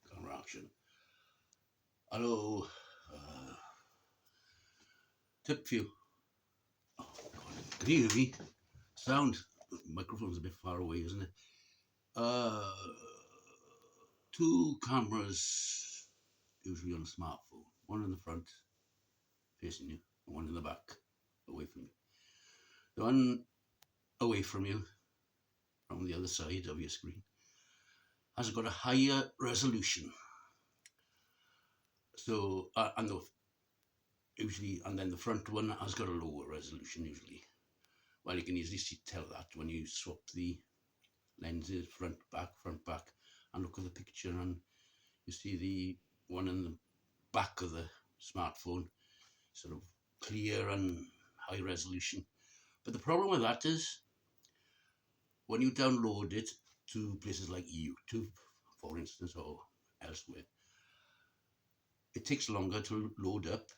Camera action. Hello. Uh, Tip for you. Oh, God. Can you hear me? Sound. Microphone's a bit far away, isn't it? Uh, Two cameras, usually on a smartphone. One in the front, facing you, and one in the back, away from you. The one away from you, from the other side of your screen, has got a higher resolution. So, and then the front one has got a lower resolution usually. Well, you can easily tell that when you swap the lenses front, back, and look at the picture, and you see the one in the back of the smartphone sort of clear and high resolution. But the problem with that is when you download it to places like YouTube, for instance, or elsewhere, it takes longer to load up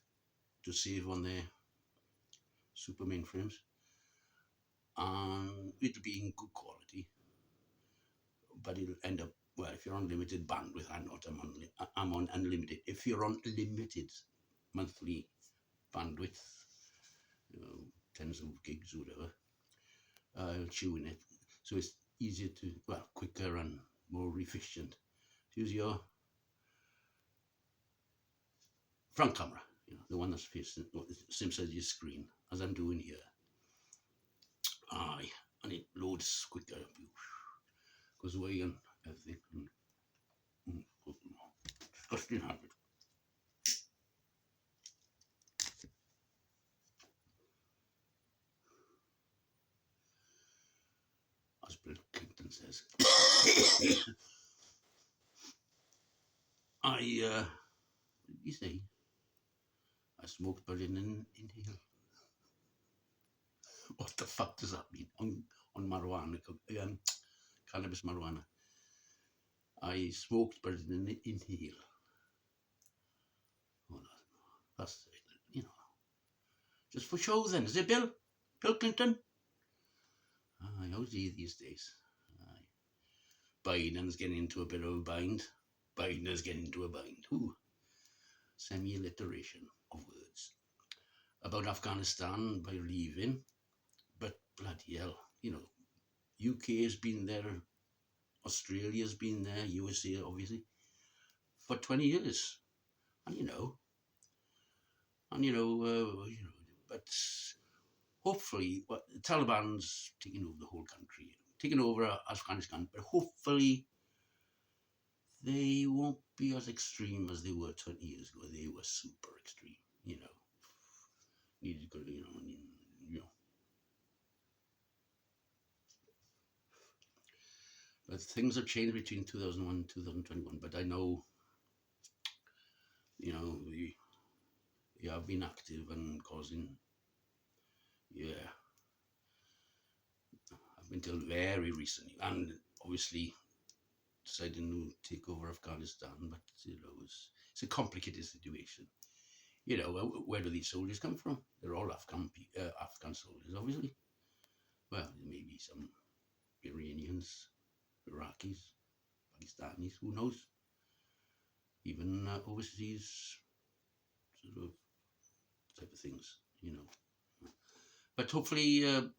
to save on their super mainframes, and it'll be in good quality, but it'll end up, well, if you're on limited bandwidth, I'm on unlimited. If you're on limited monthly bandwidth, tens of gigs or whatever, I'll chew in it. So it's easier to, well, quicker and more efficient. Use your front camera, the one that's facing, same size as your screen, as I'm doing here. Aye, and it loads quicker, goes away and everything. Disgusting habit. As Bill Clinton says. What did you say? I smoked but didn't inhale. What the fuck does that mean? On marijuana, cannabis marijuana. I smoked but didn't inhale. Oh, that's, just for show then, is it, Bill? Bill Clinton? Aye, how's he these days? Aye. Biden's getting into a bit of a bind. Biden is getting into a bind. Ooh. Semi-alliteration of words. About Afghanistan by leaving, but bloody hell, UK has been there, Australia's been there, USA obviously, for 20 years. And but hopefully, the Taliban's taking over the whole country, taking over Afghanistan, but hopefully they won't be as extreme as they were 20 years ago. They were super extreme, needed to go, But things have changed between 2001 and 2021. But I know, we have been active and causing, up until very recently, and obviously deciding to take over Afghanistan. But it's a complicated situation. Where do these soldiers come from? They're all Afghan soldiers, obviously. Well, there may be some Iranians, Iraqis, Pakistanis, who knows? Even overseas sort of type of things, But hopefully, the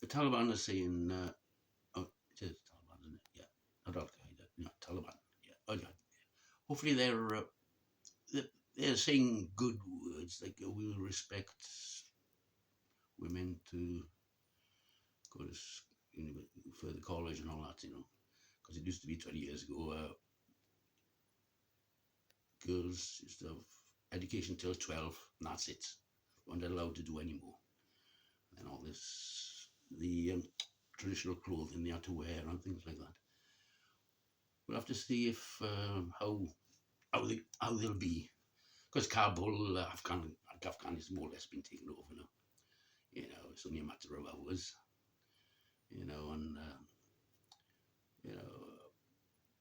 Taliban are saying, it is Taliban, isn't it? Yeah, not Al Qaeda, no, Taliban. Yeah, oh yeah. Hopefully they're saying good words like we will respect women to go to further college and all that, because it used to be 20 years ago, girls used to have education till 12, and that's it. Weren't allowed to do any more. And all this, the traditional clothing they had to wear and things like that. We'll have to see if how they'll be, because Kabul, Afghanistan has more or less been taken over now. It's only a matter of hours. And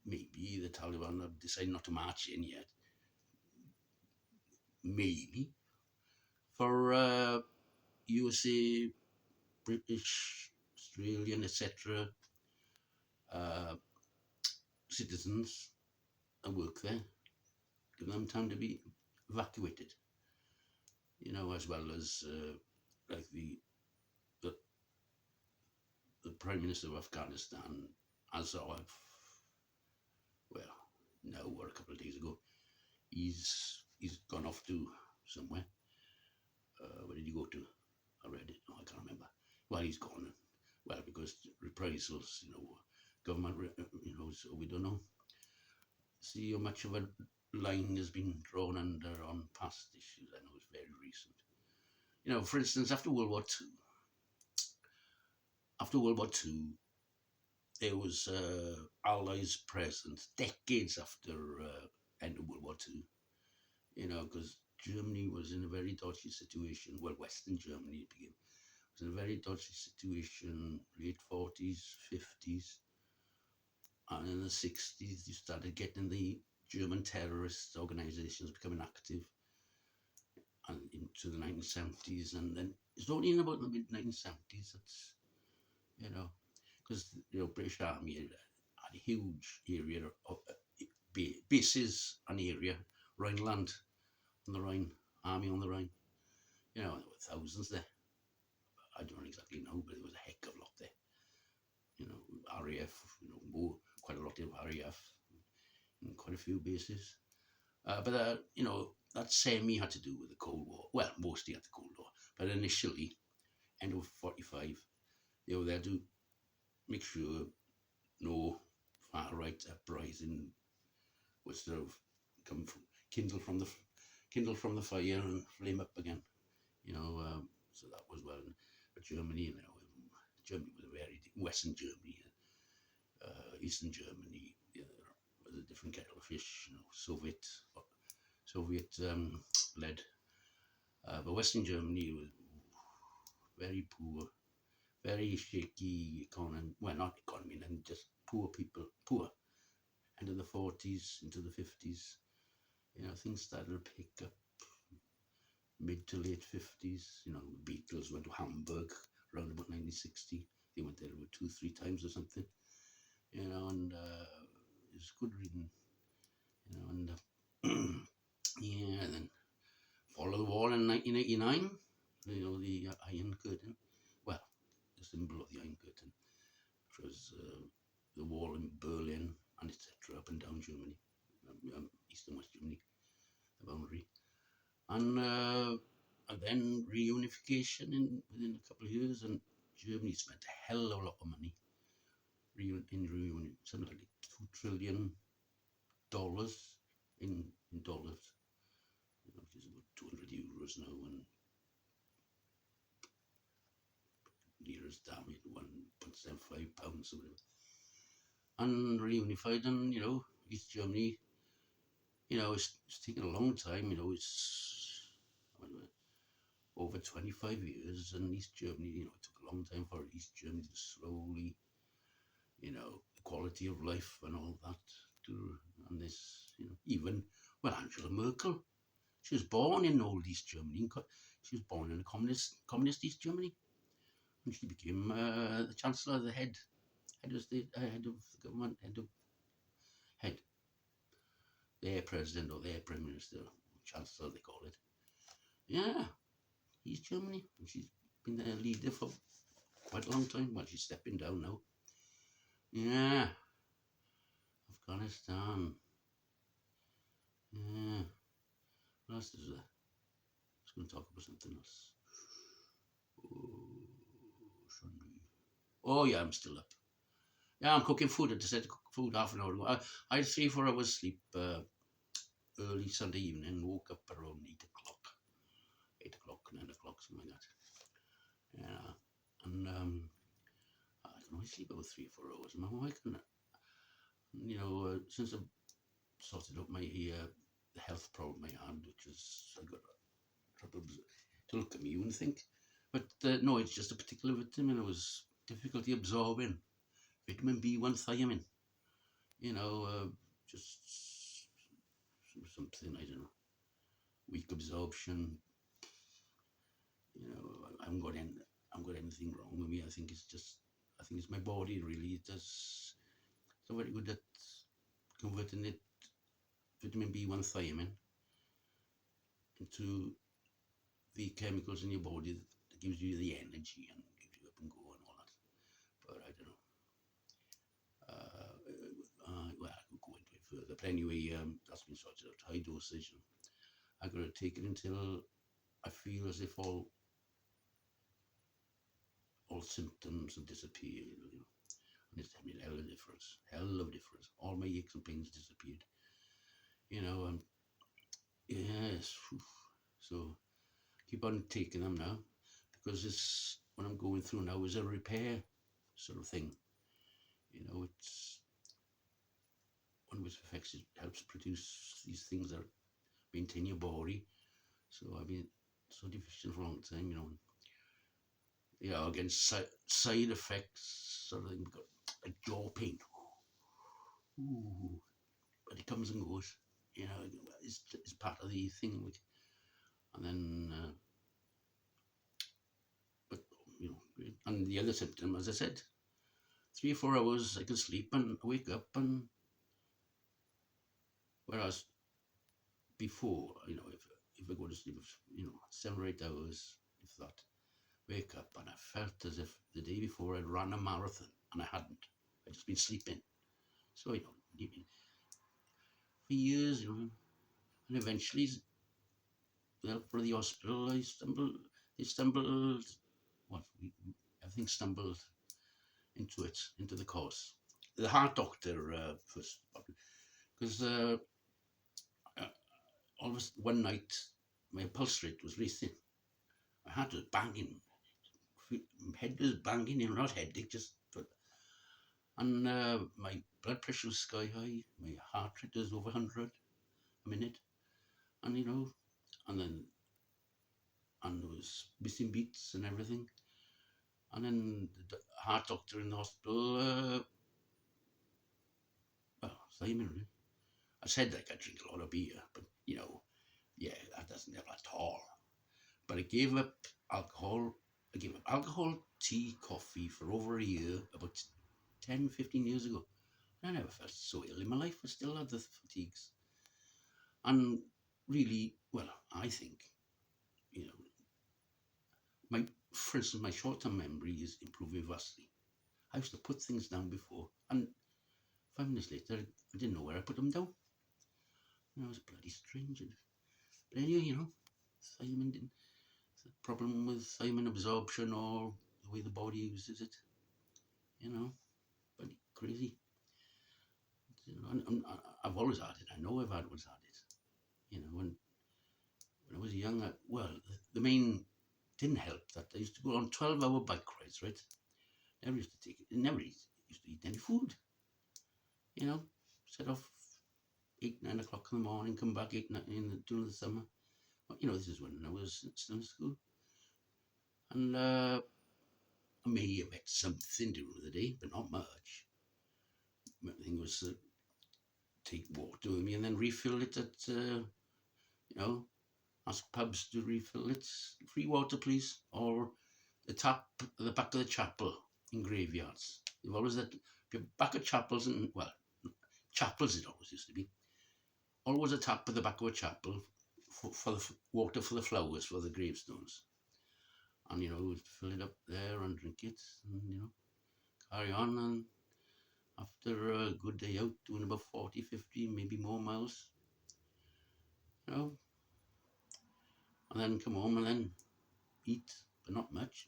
maybe the Taliban have decided not to march in yet. Maybe for USA, British, Australian, etc. citizens that work there, give them time to be evacuated, as well as like the, the Prime Minister of Afghanistan, as of, well, now or a couple of days ago, he's gone off to somewhere. Where did he go to? I read it. No, I can't remember. Well, he's gone. Well, because reprisals, government, so we don't know. See how much of a line has been drawn under on past issues. I know it's very recent. For instance, after World War Two, there was Allies present decades after end of World War Two. Because Germany was in a very dodgy situation. Well, Western Germany was in a very dodgy situation, late 40s, 50s. And in the 60s, you started getting the German terrorist organizations becoming active, and into the 1970s. And then it's only in about the mid 1970s that's, because British Army had a huge area of bases and area, Rhineland on the Rhine, Army on the Rhine. There were thousands there. I don't exactly know, but there was a heck of a lot there. RAF, quite a lot of RAF, and quite a few bases. But that semi had to do with the Cold War. Well, mostly at the Cold War, but initially, end of 45, they were there to make sure no far right uprising was sort of kindle from the fire and flame up again. So that was well. But Germany, Germany was very Western Germany, Eastern Germany, was a different kettle of fish. Soviet led, but Western Germany was very poor, very shaky economy. Well, not economy, and just poor people, poor. End of the 40s into the 50s, things started to pick up. Mid to late 50s, the Beatles went to Hamburg around about 1960. They went there about 2-3 times or something, and it's good reading, and yeah, and then fall of the wall in 1989, the Iron Curtain, well, the symbol of the Iron Curtain, which was the wall in Berlin and etc. up and down Germany, East and West Germany, the boundary. And then reunification within a couple of years, and Germany spent a hell of a lot of money in reunion, something like $2 trillion in dollars, which is about 200 euros now, and liras down at £1.75 or whatever, and reunified, and East Germany, it's taken a long time, it's over 25 years, and East Germany, it took a long time for East Germany to slowly, quality of life and all that, and this, even, well, Angela Merkel, she was born in old East Germany, she was born in a communist East Germany, and she became the Chancellor, the head of state, head of the government, head, their president or their Prime Minister, Chancellor they call it. Yeah, East Germany, and she's been their leader for quite a long time. Well, she's stepping down now. Yeah, Afghanistan. Yeah, what else is there? I was going to talk about something else. Oh yeah, I'm still up. Yeah, I'm cooking food. I decided to cook food half an hour ago. I had 3-4 hours sleep early Sunday evening. Woke up around 8 o'clock. 8 o'clock, 9 o'clock, something like that. Yeah, and I can only sleep about 3-4 hours. My wife can, since I've sorted out my the health problem I had, which is I got trouble to look at me, you wouldn't think, but no, it's just a particular vitamin. It was difficulty absorbing vitamin B1 thiamine. Just something, I don't know, weak absorption. I haven't got anything wrong with me. I think it's my body really. It's not very good at converting it, vitamin B1 thiamine, into the chemicals in your body that gives you the energy and gives you up and go and all that. But I don't know. Well, I could go into it further. But anyway, that's been sorted out. High dosage. I got to take it until I feel as if all symptoms have disappeared. And it's made a hell of a difference. Hell of a difference. All my aches and pains disappeared. Yes. So keep on taking them now, because this what I'm going through now is a repair sort of thing. It's one which affects it, helps produce these things that maintain your body. So I've been so deficient for a long time, against side effects sort of thing. We've got a jaw pain. Ooh, but it comes and goes. It's part of the thing. And then, but and the other symptom, as I said, 3 or 4 hours I can sleep and wake up, and whereas before, if I go to sleep, 7 or 8 hours, if that, wake up and I felt as if the day before I'd run a marathon, and I hadn't. I'd just been sleeping. So for years, and eventually, well, for the hospital, they stumbled, what, everything stumbled into the course. The heart doctor first, because almost one night my pulse rate was racing. My heart was banging. Head was banging, not headache, just. And my blood pressure was sky high. My heart rate was over 100 a minute, and and there was missing beats and everything. And then the heart doctor in the hospital, well, Simon, really. I said I could drink a lot of beer, but yeah, that doesn't help at all. But I gave up alcohol. I gave up alcohol, tea, coffee for over a year, about 10, 15 years ago. I never felt so ill in my life. I still had the fatigues. And really, well, I think, for instance, my short-term memory is improving vastly. I used to put things down before, and 5 minutes later, I didn't know where I put them down. It was bloody strange. But anyway, thiamine didn't. The problem with thiamine absorption, or the way the body uses it, bloody crazy. I've always had it. I know I've always had it. When I was young, the main didn't help that I used to go on 12-hour bike rides, right? Never used to take it. Never used to eat any food. Set off 8, 9 o'clock in the morning, come back 8, 9 during the summer. But, this is when I was still in school. And I may have had something during the day, but not much. My thing was take water with me and then refill it at, ask pubs to refill it. Free water, please. Or the tap at the back of the chapel in graveyards. You've always that back of chapels, and chapels it always used to be. Always a tap at the back of a chapel for the water for the flowers, for the gravestones. And we'd fill it up there and drink it, and carry on. And after a good day out, doing about 40, 50, maybe more miles, and then come home and then eat, but not much,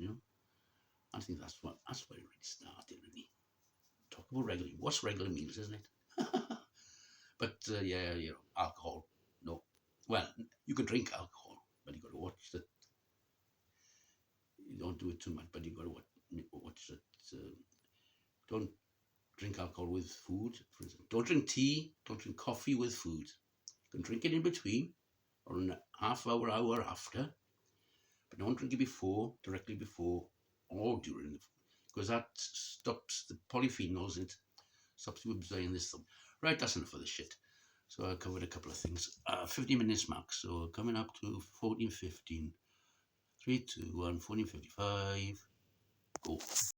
I think that's where it really started, really. Talk about regular. What's regular meals, isn't it? But yeah, alcohol, no. Well, you can drink alcohol, but you got to watch that. You don't do it too much, but you got to watch that. Don't drink alcohol with food, for example. Don't drink tea. Don't drink coffee with food. You can drink it in between, or a half hour after, but don't drink it directly before, or during, because that stops the polyphenols. It stops you absorbing this stuff. Right, that's enough of this shit. So I covered a couple of things. 50 minutes max. So coming up to 14:15. 3, 2, 1, 14:55. Go.